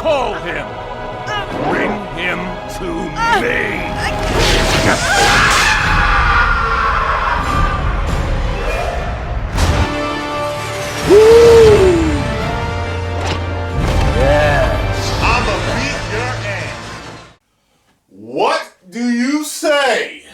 Call him. Bring him to me. I'ma beat your ass. What do you say?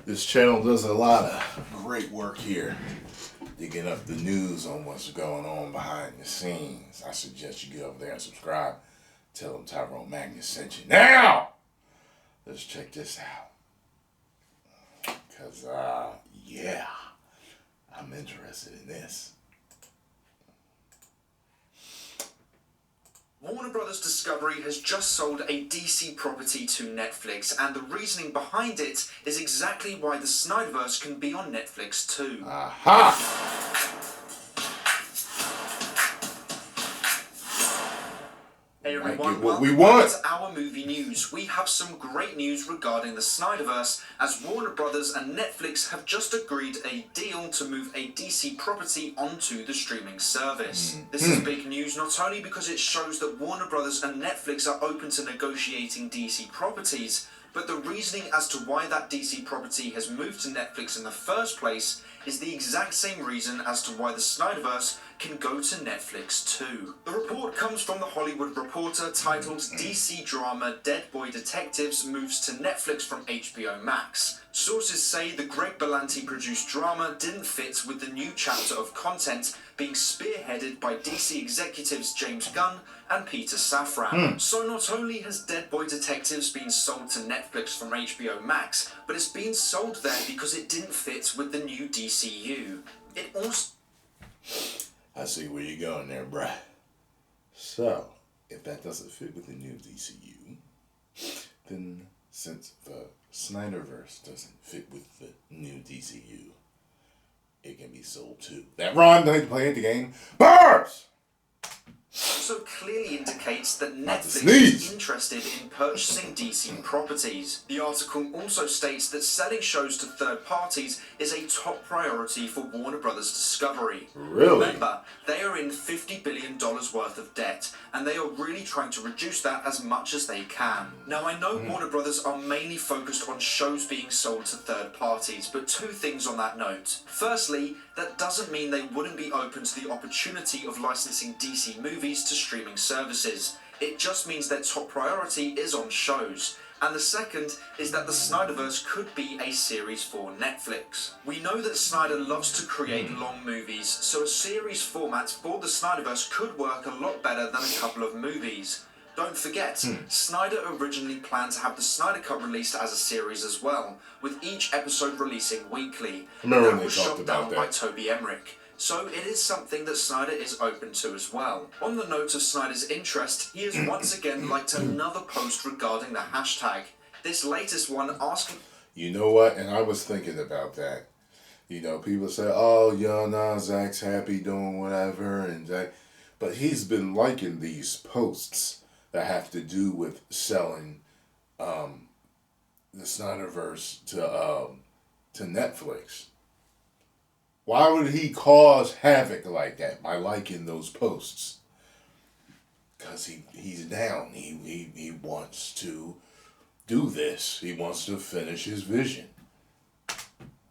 This channel does a lot of great work here, digging up the news on what's going on behind the scenes. I suggest you get over there and subscribe. Tell them Tyrone Magnus sent you. Now, let's check this out. Because, yeah, I'm interested in this. Warner Brothers Discovery has just sold a DC property to Netflix, and the reasoning behind it is exactly why the Snyderverse can be on Netflix too. Aha! Hey everyone, What we welcome want. back to our movie news. We have some great news regarding the Snyderverse, as Warner Brothers and Netflix have just agreed a deal to move a DC property onto the streaming service. This is big news not only because it shows that Warner Brothers and Netflix are open to negotiating DC properties, but the reasoning as to why that DC property has moved to Netflix in the first place is the exact same reason as to why the Snyderverse can go to Netflix too. The report comes from The Hollywood Reporter titled DC Drama Dead Boy Detectives Moves to Netflix from HBO Max. Sources say the Greg Berlanti produced drama didn't fit with the new chapter of content being spearheaded by DC executives James Gunn and Peter Safran. So not only has Dead Boy Detectives been sold to Netflix from HBO Max, but it's been sold there because it didn't fit with the new DCU. It also... I see where you're going there, bruh. So, if that doesn't fit with the new DCU, then since the Snyderverse doesn't fit with the new DCU, it can be sold too. That Ron doesn't play at the game. Bars! also clearly indicates that Netflix is interested in purchasing DC properties. The article also states that selling shows to third parties is a top priority for Warner Brothers Discovery. Really? Remember, they are in $50 billion worth of debt, and they are really trying to reduce that as much as they can. Now, I know Warner Brothers are mainly focused on shows being sold to third parties, but two things on that note. Firstly, that doesn't mean they wouldn't be open to the opportunity of licensing DC movies to streaming services. It just means their top priority is on shows. And the second is that the Snyderverse could be a series for Netflix. We know that Snyder loves to create long movies, so a series format for the Snyderverse could work a lot better than a couple of movies. Don't forget, Snyder originally planned to have the Snyder Cut released as a series as well, with each episode releasing weekly. That was shot down by Toby Emmerich. So it is something that Snyder is open to as well. On the note of Snyder's interest, he has once again liked another post regarding the hashtag. This latest one asking... You know what? And I was thinking about that. You know, people say, oh, yeah, nah, Zach's happy doing whatever. And Zach... But he's been liking these posts that have to do with selling the Snyderverse to Netflix. Why would he cause havoc like that by liking those posts? Because he's down. He wants to do this. He wants to finish his vision.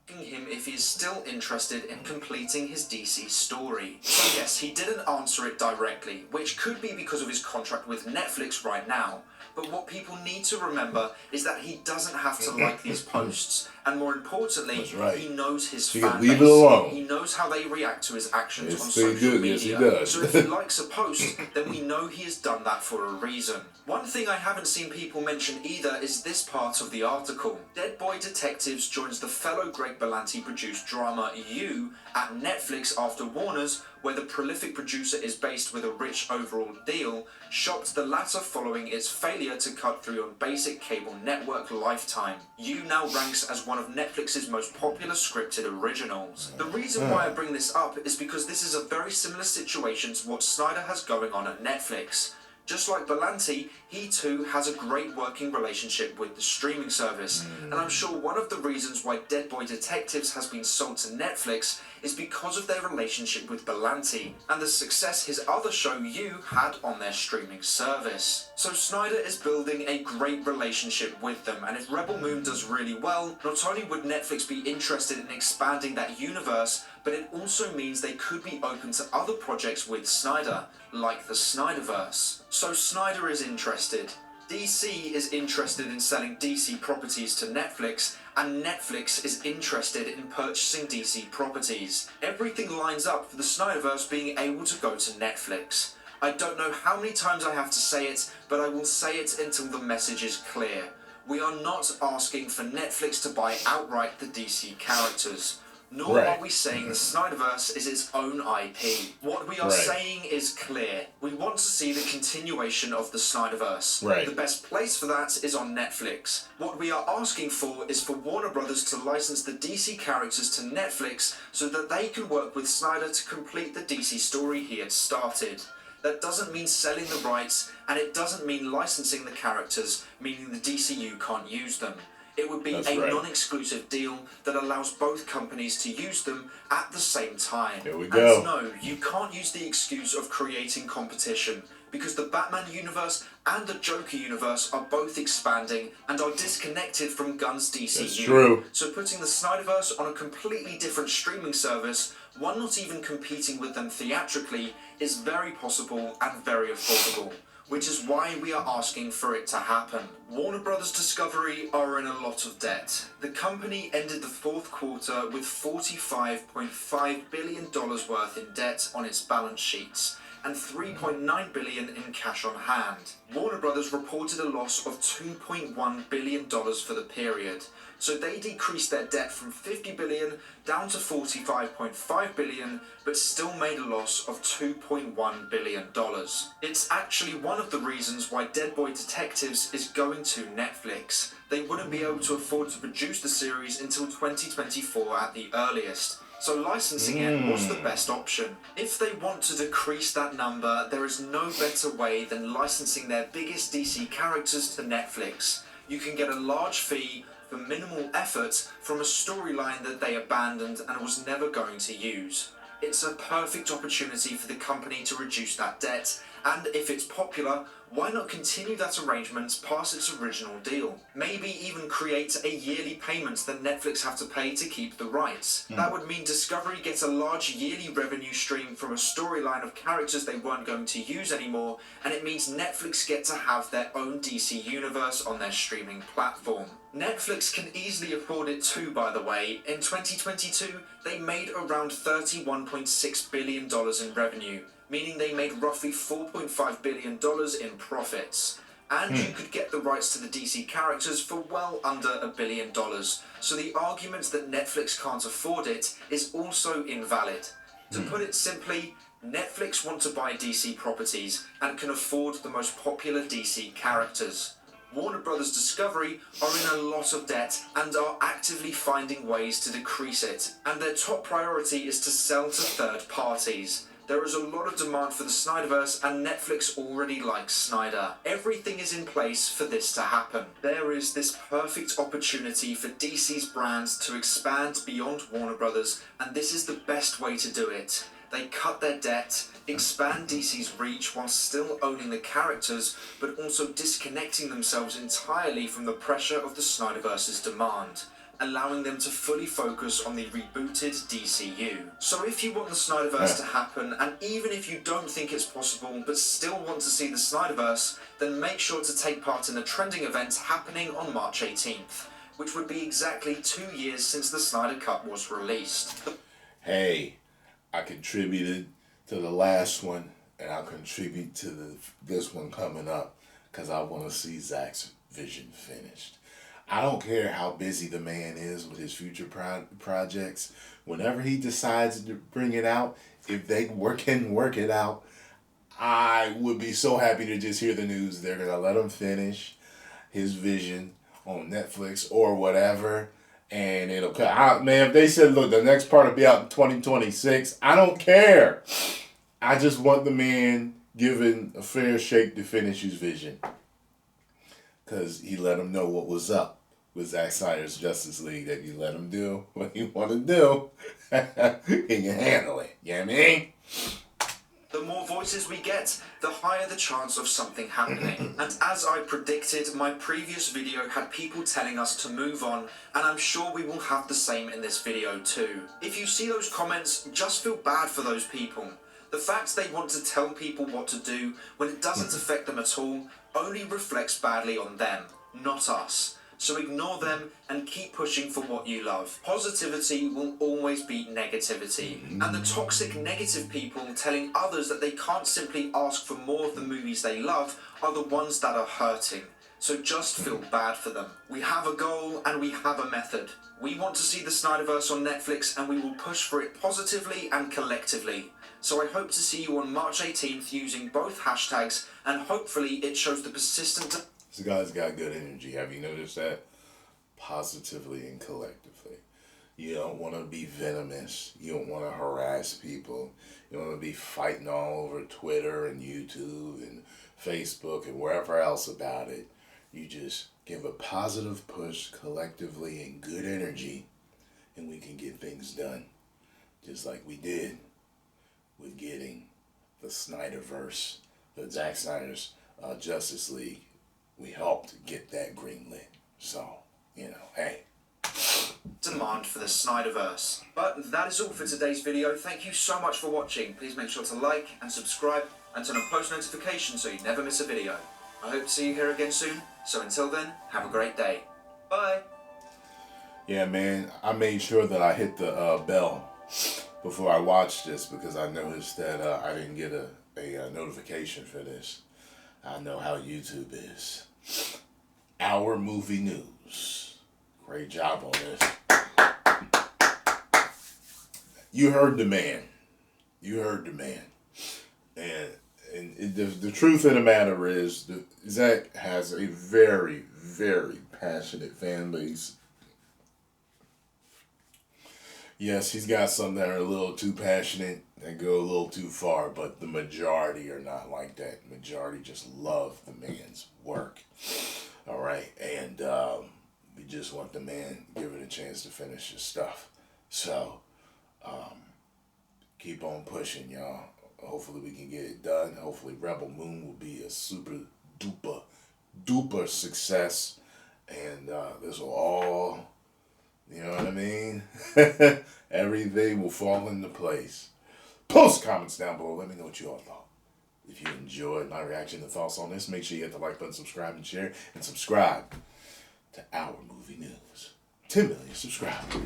Him if he's still interested in completing his DC story. So yes, he didn't answer it directly, which could be because of his contract with Netflix right now. But what people need to remember is that he doesn't have to like these posts. And more importantly, he knows his fan leave base. it alone. He knows how they react to his actions on Yes, social media. Yes, he does. So if he likes a post, then we know he has done that for a reason. One thing I haven't seen people mention either is this part of the article. Dead Boy Detectives joins the fellow Greg Berlanti produced drama You at Netflix after Warner's, where the prolific producer is based with a rich overall deal, shopped the latter following its failure to cut through on basic cable network Lifetime. You now ranks as one of Netflix's most popular scripted originals. The reason why I bring this up is because this is a very similar situation to what Snyder has going on at Netflix. Just like Berlanti, he too has a great working relationship with the streaming service, and I'm sure one of the reasons why Dead Boy Detectives has been sold to Netflix is because of their relationship with Berlanti and the success his other show You had on their streaming service. So Snyder is building a great relationship with them, and if Rebel Moon does really well, not only would Netflix be interested in expanding that universe, but it also means they could be open to other projects with Snyder, like the Snyderverse. So Snyder is interested. DC is interested in selling DC properties to Netflix, and Netflix is interested in purchasing DC properties. Everything lines up for the Snyderverse being able to go to Netflix. I don't know how many times I have to say it, but I will say it until the message is clear. We are not asking for Netflix to buy outright the DC characters. Nor are we saying the Snyderverse is its own IP. What we are saying is clear. We want to see the continuation of the Snyderverse. The best place for that is on Netflix. What we are asking for is for Warner Brothers to license the DC characters to Netflix so that they can work with Snyder to complete the DC story he had started. That doesn't mean selling the rights, and it doesn't mean licensing the characters, meaning the DCU can't use them. It would be a non-exclusive deal that allows both companies to use them at the same time. Here we go. And no, you can't use the excuse of creating competition, because the Batman universe and the Joker universe are both expanding and are disconnected from Gunn's DCU. That's true. So putting the Snyderverse on a completely different streaming service, one not even competing with them theatrically, is very possible and very affordable, which is why we are asking for it to happen. Warner Brothers Discovery are in a lot of debt. The company ended the fourth quarter with $45.5 billion worth in debt on its balance sheets and $3.9 billion in cash on hand. Warner Brothers reported a loss of $2.1 billion for the period, so they decreased their debt from $50 billion down to $45.5 billion, but still made a loss of $2.1 billion. It's actually one of the reasons why Dead Boy Detectives is going to Netflix. They wouldn't be able to afford to produce the series until 2024 at the earliest, so licensing it was the best option. If they want to decrease that number, there is no better way than licensing their biggest DC characters to Netflix. You can get a large fee for minimal effort from a storyline that they abandoned and was never going to use. It's a perfect opportunity for the company to reduce that debt, and if it's popular, why not continue that arrangement past its original deal? Maybe even create a yearly payment that Netflix have to pay to keep the rights. That would mean Discovery gets a large yearly revenue stream from a storyline of characters they weren't going to use anymore, and it means Netflix get to have their own DC universe on their streaming platform. Netflix can easily afford it too, by the way. In 2022, they made around $31.6 billion in revenue, meaning they made roughly $4.5 billion in profits. And you could get the rights to the DC characters for well under $1 billion. So the argument that Netflix can't afford it is also invalid. To put it simply, Netflix want to buy DC properties and can afford the most popular DC characters. Warner Brothers Discovery are in a lot of debt and are actively finding ways to decrease it, and their top priority is to sell to third parties. There is a lot of demand for the Snyderverse, and Netflix already likes Snyder. Everything is in place for this to happen. There is this perfect opportunity for DC's brands to expand beyond Warner Brothers, and this is the best way to do it. They cut their debt, expand DC's reach while still owning the characters, but also disconnecting themselves entirely from the pressure of the Snyderverse's demand, allowing them to fully focus on the rebooted DCU. So if you want the Snyderverse to happen, and even if you don't think it's possible but still want to see the Snyderverse, then make sure to take part in the trending event happening on March 18th, which would be exactly 2 years since the Snyder Cut was released. Hey, I contributed to the last one, and I'll contribute to this one coming up, because I want to see Zach's vision finished. I don't care how busy the man is with his future projects. Whenever he decides to bring it out, if they can work it out, I would be so happy to just hear the news they're going to let him finish his vision on Netflix or whatever. And it'll cut out, man. If they said, look, the next part will be out in 2026, I don't care. I just want the man given a fair shake to finish his vision. Because he let him know what was up with Zack Snyder's Justice League, that you let him do what you want to do. He can handle it. You know what I mean? The more voices we get, the higher the chance of something happening. And as I predicted, my previous video had people telling us to move on, and I'm sure we will have the same in this video too. If you see those comments, just feel bad for those people. The fact they want to tell people what to do when it doesn't affect them at all only reflects badly on them, not us. So ignore them and keep pushing for what you love. Positivity will always beat negativity. And the toxic negative people telling others that they can't simply ask for more of the movies they love are the ones that are hurting. So just feel bad for them. We have a goal and we have a method. We want to see the Snyderverse on Netflix, and we will push for it positively and collectively. So I hope to see you on March 18th using both hashtags, and hopefully it shows the persistent... This guy's got good energy. Have you noticed that? Positively and collectively. You don't want to be venomous. You don't want to harass people. You don't want to be fighting all over Twitter and YouTube and Facebook and wherever else about it. You just give a positive push collectively and good energy, and we can get things done. Just like we did with getting the Snyderverse, the Zack Snyder's Justice League. We helped get that greenlit. So, you know, hey. Demand for the Snyderverse. But that is all for today's video. Thank you so much for watching. Please make sure to like and subscribe and turn on post notifications so you never miss a video. I hope to see you here again soon. So until then, have a great day. Bye. Yeah, man, I made sure that I hit the bell before I watched this, because I noticed that I didn't get a notification for this. I know how YouTube is. Our Movie News. Great job on this. You heard the man. You heard the man. And the truth of the matter is that Zack has a very, very passionate fan base. Yes, he's got some that are a little too passionate and go a little too far, but the majority are not like that. The majority just love the man's work. All right, and we just want the man to give it a chance to finish his stuff. So, keep on pushing, y'all. Hopefully we can get it done. Hopefully Rebel Moon will be a super duper success, and this will all, you know what I mean? Everything will fall into place. Post comments down below. Let me know what you all thought. If you enjoyed my reaction and thoughts on this, make sure you hit the like button, subscribe, and share. And subscribe to Our Movie News. 10 million subscribers.